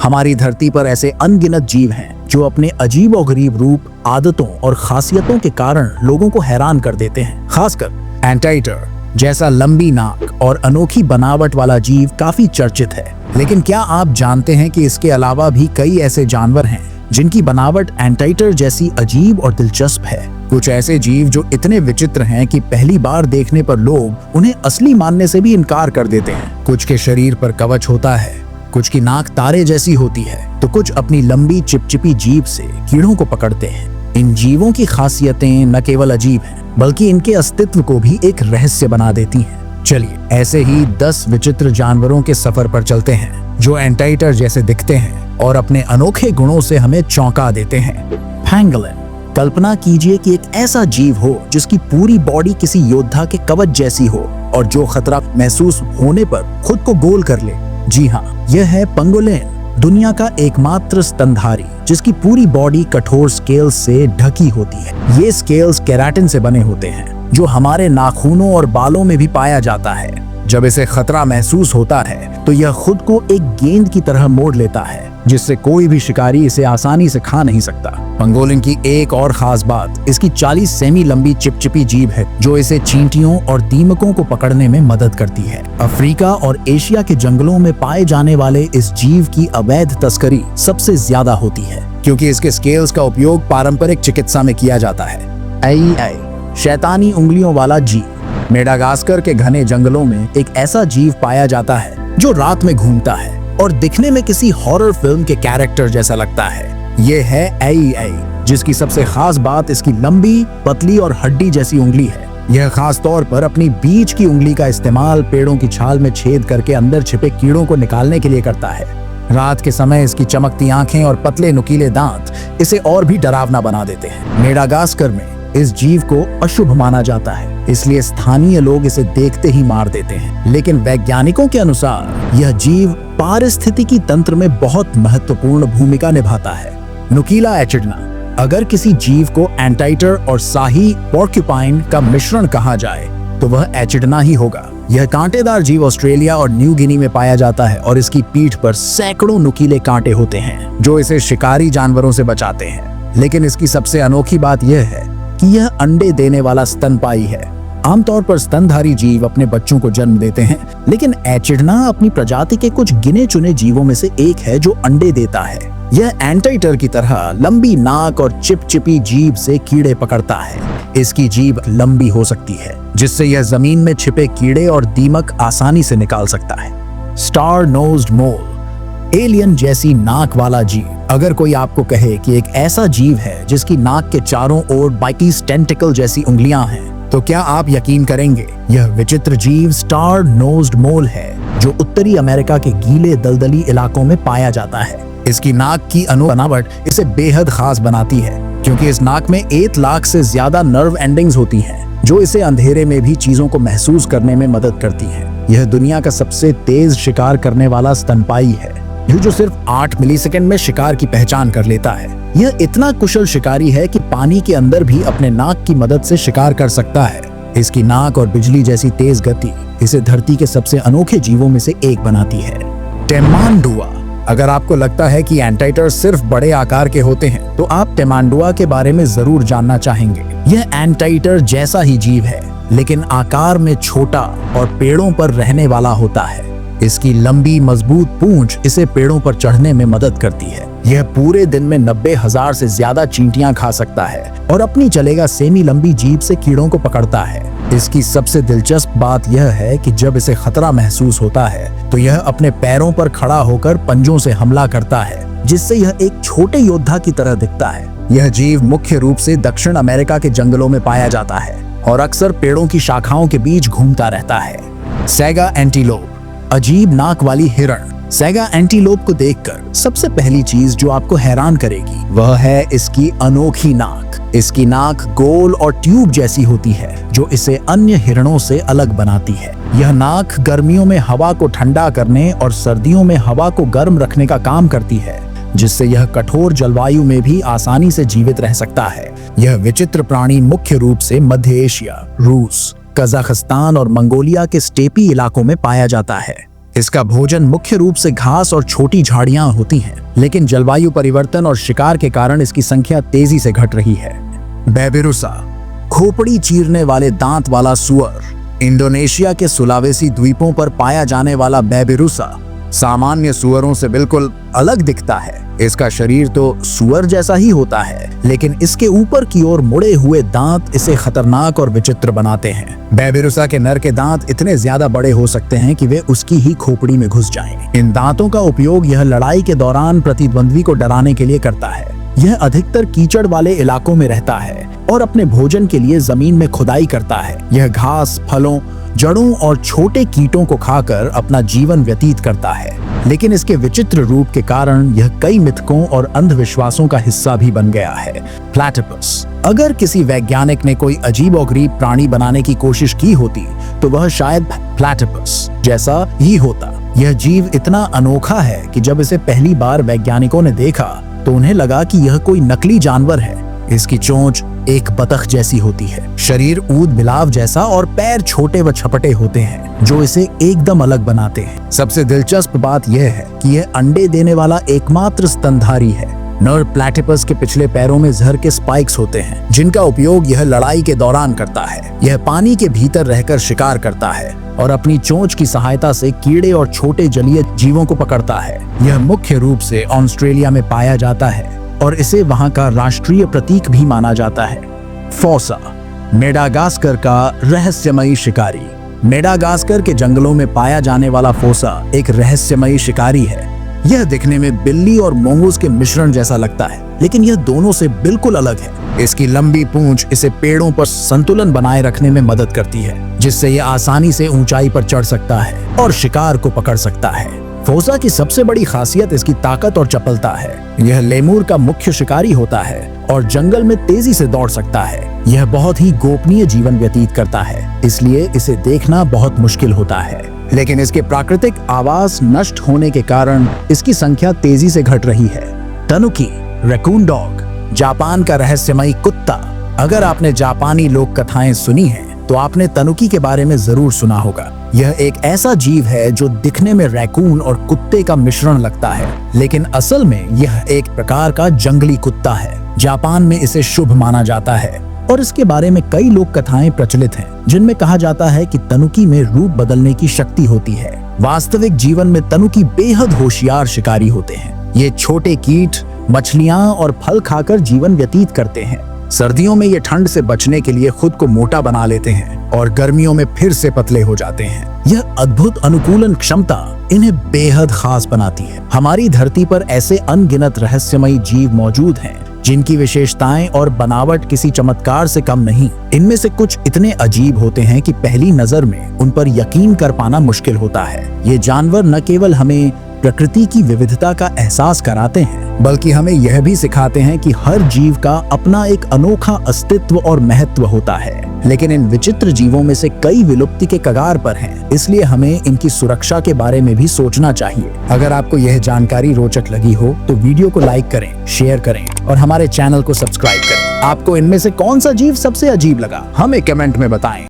हमारी धरती पर ऐसे अनगिनत जीव हैं जो अपने अजीब और गरीब रूप, आदतों और खासियतों के कारण लोगों को हैरान कर देते हैं। खासकर एंटाइटर जैसा लंबी नाक और अनोखी बनावट वाला जीव काफी चर्चित है। लेकिन क्या आप जानते हैं कि इसके अलावा भी कई ऐसे जानवर हैं जिनकी बनावट एंटाइटर जैसी अजीब और दिलचस्प है। कुछ ऐसे जीव जो इतने विचित्र हैं कि पहली बार देखने पर लोग उन्हें असली मानने से भी इनकार कर देते हैं। कुछ के शरीर पर कवच होता है, कुछ की नाक तारे जैसी होती है, तो कुछ अपनी लंबी चिपचिपी जीभ से कीड़ों को पकड़ते हैं। इन जीवों की खासियतें न केवल अजीब हैं, बल्कि इनके अस्तित्व को भी एक रहस्य बना देती हैं। चलिए ऐसे ही 10 विचित्र जानवरों के सफर पर चलते हैं जो एंटाइटर जैसे दिखते हैं और अपने अनोखे गुणों से हमें चौंका देते हैं। पैंगोलिन। कल्पना कीजिए कि एक ऐसा जीव हो जिसकी पूरी बॉडी किसी योद्धा के कवच जैसी हो और जो खतरा महसूस होने पर खुद को गोल कर ले। जी हाँ, यह है पंगोलिन, दुनिया का एकमात्र स्तनधारी जिसकी पूरी बॉडी कठोर स्केल्स से ढकी होती है। ये स्केल्स केराटिन से बने होते हैं जो हमारे नाखूनों और बालों में भी पाया जाता है। जब इसे खतरा महसूस होता है तो यह खुद को एक गेंद की तरह मोड़ लेता है जिससे कोई भी शिकारी इसे आसानी से खा नहीं सकता। पंगोलिन की एक और खास बात इसकी 40 सेमी लंबी चिपचिपी जीभ है जो इसे चींटियों और दीमकों को पकड़ने में मदद करती है। अफ्रीका और एशिया के जंगलों में पाए जाने वाले इस जीव की अवैध तस्करी सबसे ज्यादा होती है क्योंकि इसके स्केल्स का उपयोग पारंपरिक चिकित्सा में किया जाता है। शैतानी उंगलियों वाला जीव। मेडागास्कर के घने जंगलों में एक ऐसा जीव पाया जाता है जो रात में घूमता है और दिखने में किसी हॉरर फिल्म के कैरेक्टर जैसा लगता है। ये है एई, जिसकी सबसे खास बात इसकी लंबी, पतली और हड्डी जैसी उंगली है। यह खास तौर पर अपनी बीच की उंगली का इस्तेमाल पेड़ों की छाल में छेद करके अंदर छिपे कीड़ों को निकालने के लिए करता है। रात के समय इसकी चमकती आंखें और पतले नुकीले दांत इसे और भी डरावना बना देते हैं। मेडागास्कर में इस जीव को अशुभ माना जाता है, इसलिए स्थानीय लोग इसे देखते ही मार देते हैं। लेकिन वैज्ञानिकों के अनुसार यह जीव पारिस्थितिकी तंत्र में बहुत महत्वपूर्ण भूमिका निभाता है। नुकीला एचिडना। अगर किसी जीव को एंटाइटर और शाही पोर्क्यूपाइन का मिश्रण कहा जाए तो वह एचिडना ही होगा। यह कांटेदार जीव ऑस्ट्रेलिया और न्यू गिनी में पाया जाता है और इसकी पीठ पर सैकड़ों नुकीले कांटे होते हैं जो इसे शिकारी जानवरों से बचाते हैं। लेकिन इसकी सबसे अनोखी बात यह है कि यह अंडे देने वाला स्तनपायी है। आमतौर पर स्तनधारी जीव अपने बच्चों को जन्म देते हैं, लेकिन एचिडना अपनी प्रजाति के कुछ गिने चुने जीवों में से एक है जो अंडे देता है। यह एंटाइटर की तरह लंबी नाक और चिपचिपी जीभ से कीड़े पकड़ता है। इसकी जीभ लंबी हो सकती है जिससे यह जमीन में छिपे कीड़े और दीमक आसानी से निकाल सकता है। स्टार नोज्ड मोल। एलियन जैसी नाक वाला जीव। अगर कोई आपको कहे कि एक ऐसा जीव है जिसकी नाक के चारों ओर बाइकीस टेंटिकल जैसी उंगलियां हैं, तो क्या आप यकीन करेंगे? यह विचित्र जीव स्टार नोज्ड मोल है जो उत्तरी अमेरिका के गीले दलदली इलाकों में पाया जाता है। इसकी नाक की बनावट इसे बेहद खास बनाती है क्योंकि इस नाक में 1 लाख से ज्यादा नर्व एंडिंग्स होती हैं जो इसे अंधेरे में भी चीजों को महसूस करने में मदद करती है। यह दुनिया का सबसे तेज शिकार करने वाला स्तनपायी है जो सिर्फ 8 मिलीसेकंड में शिकार की पहचान कर लेता है। यह इतना कुशल शिकारी है कि पानी के अंदर भी अपने नाक की मदद से शिकार कर सकता है। इसकी नाक और बिजली जैसी तेज गति इसे धरती के सबसे अनोखे जीवों में से एक बनाती है। टेमांडुआ। अगर आपको लगता है कि एंटाइटर सिर्फ बड़े आकार के होते हैं तो आप टेमांडुआ के बारे में जरूर जानना चाहेंगे। यह एंटाइटर जैसा ही जीव है लेकिन आकार में छोटा और पेड़ों पर रहने वाला होता है। इसकी लंबी मजबूत पूंछ इसे पेड़ों पर चढ़ने में मदद करती है। यह पूरे दिन में 90,000 से ज्यादा चींटियां खा सकता है और अपनी चलेगा सेमी लंबी जीभ से कीड़ों को पकड़ता है। इसकी सबसे दिलचस्प बात यह है कि जब इसे खतरा महसूस होता है तो यह अपने पैरों पर खड़ा होकर पंजों से हमला करता है जिससे यह एक छोटे योद्धा की तरह दिखता है। यह जीव मुख्य रूप से दक्षिण अमेरिका के जंगलों में पाया जाता है और अक्सर पेड़ों की शाखाओं के बीच घूमता रहता है। Saga antelope. अजीब नाक वाली हिरण। सैगा एंटीलोप को देखकर सबसे पहली चीज जो आपको हैरान करेगी वह है इसकी अनोखी नाक। इसकी नाक गोल और ट्यूब जैसी होती है जो इसे अन्य हिरणों से अलग बनाती है। यह नाक गर्मियों में हवा को ठंडा करने और सर्दियों में हवा को गर्म रखने का काम करती है जिससे यह कठोर जलवायु में भी आसानी से जीवित रह सकता है। यह विचित्र प्राणी मुख्य रूप से मध्य एशिया, रूस, कजाकिस्तान और मंगोलिया के स्टेपी इलाकों में पाया जाता है। इसका भोजन मुख्य रूप से घास और छोटी झाड़ियां होती हैं, लेकिन जलवायु परिवर्तन और शिकार के कारण इसकी संख्या तेजी से घट रही है। बेबिरुसा, खोपड़ी चीरने वाले दांत वाला सुअर। इंडोनेशिया के सुलावेसी द्वीपों पर पाया जाने वाला बेबिरुसा सामान्य सुअरों से बिल्कुल अलग दिखता है। इसका शरीर तो सुअर जैसा ही होता है, लेकिन इसके ऊपर की ओर मुड़े हुए दांत इसे खतरनाक और विचित्र बनाते हैं। बेबिरुसा के नर के दांत इतने ज्यादा बड़े हो सकते हैं कि वे उसकी ही खोपड़ी में घुस जाएं। इन दांतों का उपयोग यह लड़ाई के दौरान प्रतिद्वंद्वी को डराने के लिए करता है। यह अधिकतर कीचड़ वाले इलाकों में रहता है और अपने भोजन के लिए जमीन में खुदाई करता है। यह घास, फलों, जड़ों और छोटे कीटों को खाकर अपना जीवन व्यतीत करता है, लेकिन इसके विचित्र रूप के कारण यह कई मिथकों और अंधविश्वासों का हिस्सा भी बन गया है। प्लैटिपस, अगर किसी वैज्ञानिक ने कोई अजीबोगरीब प्राणी बनाने की कोशिश की होती तो वह शायद प्लैटिपस जैसा ही होता। यह जीव इतना अनोखा है कि जब इसे पहली बार वैज्ञानिकों ने देखा तो उन्हें लगा कि यह कोई नकली जानवर है। इसकी चोंच एक बतख जैसी होती है, शरीर ऊद बिलाव जैसा और पैर छोटे व छपटे होते हैं जो इसे एकदम अलग बनाते हैं। सबसे दिलचस्प बात यह है कि यह अंडे देने वाला एकमात्र स्तनधारी है। नर प्लैटिपस के पिछले पैरों में जहर के स्पाइक्स होते हैं, जिनका उपयोग यह लड़ाई के दौरान करता है। यह पानी के भीतर रहकर शिकार करता है और अपनी चोंच की सहायता से कीड़े और छोटे जलीय जीवों को पकड़ता है। यह मुख्य रूप से ऑस्ट्रेलिया में पाया जाता है और इसे वहां का राष्ट्रीय प्रतीक भी माना जाता है। फोसा, मेडागास्कर का रहस्यमयी शिकारी। मेडागास्कर के जंगलों में पाया जाने वाला फोसा एक रहस्यमयी शिकारी है। यह दिखने में बिल्ली और मोंगूस के मिश्रण जैसा लगता है, लेकिन यह दोनों से बिल्कुल अलग है। इसकी लंबी पूंछ इसे पेड़ों पर संतुलन बनाए रखने में मदद करती है, जिससे यह आसानी से ऊंचाई पर चढ़ सकता है और शिकार को पकड़ सकता है। फोसा की सबसे बड़ी खासियत इसकी ताकत और चपलता है। यह लेमूर का मुख्य शिकारी होता है और जंगल में तेजी से दौड़ सकता है। यह बहुत ही गोपनीय जीवन व्यतीत करता है, इसलिए इसे देखना बहुत मुश्किल होता है। लेकिन इसके प्राकृतिक आवास नष्ट होने के कारण इसकी संख्या तेजी से घट रही है। तनुकी, रैकून डॉग, जापान का रहस्यमयी कुत्ता। अगर आपने जापानी लोक कथाएं सुनी हैं, तो आपने तनुकी के बारे में जरूर सुना होगा। यह एक ऐसा जीव है जो दिखने में रैकून और कुत्ते का मिश्रण लगता है, लेकिन असल में यह एक प्रकार का जंगली कुत्ता है। जापान में इसे शुभ माना जाता है और इसके बारे में कई लोक कथाएं प्रचलित हैं, जिनमें कहा जाता है कि तनुकी में रूप बदलने की शक्ति होती है। वास्तविक जीवन में तनुकी बेहद होशियार शिकारी होते हैं। ये छोटे कीट, मछलियां और फल खाकर जीवन व्यतीत करते हैं। सर्दियों में ये ठंड से बचने के लिए खुद को मोटा बना लेते हैं और गर्मियों में फिर से पतले हो जाते हैं। यह अद्भुत अनुकूलन क्षमता इन्हें बेहद खास बनाती है। हमारी धरती पर ऐसे अनगिनत रहस्यमयी जीव मौजूद हैं, जिनकी विशेषताएं और बनावट किसी चमत्कार से कम नहीं। इनमें से कुछ इतने अजीब होते हैं कि पहली नजर में उन पर यकीन कर पाना मुश्किल होता है। ये जानवर न केवल हमें प्रकृति की विविधता का एहसास कराते हैं, बल्कि हमें यह भी सिखाते हैं कि हर जीव का अपना एक अनोखा अस्तित्व और महत्व होता है। लेकिन इन विचित्र जीवों में से कई विलुप्ति के कगार पर हैं, इसलिए हमें इनकी सुरक्षा के बारे में भी सोचना चाहिए। अगर आपको यह जानकारी रोचक लगी हो तो वीडियो को लाइक करें, शेयर करें और हमारे चैनल को सब्सक्राइब करें। आपको इनमें से कौन सा जीव सबसे अजीब लगा, हमें कमेंट में बताएं।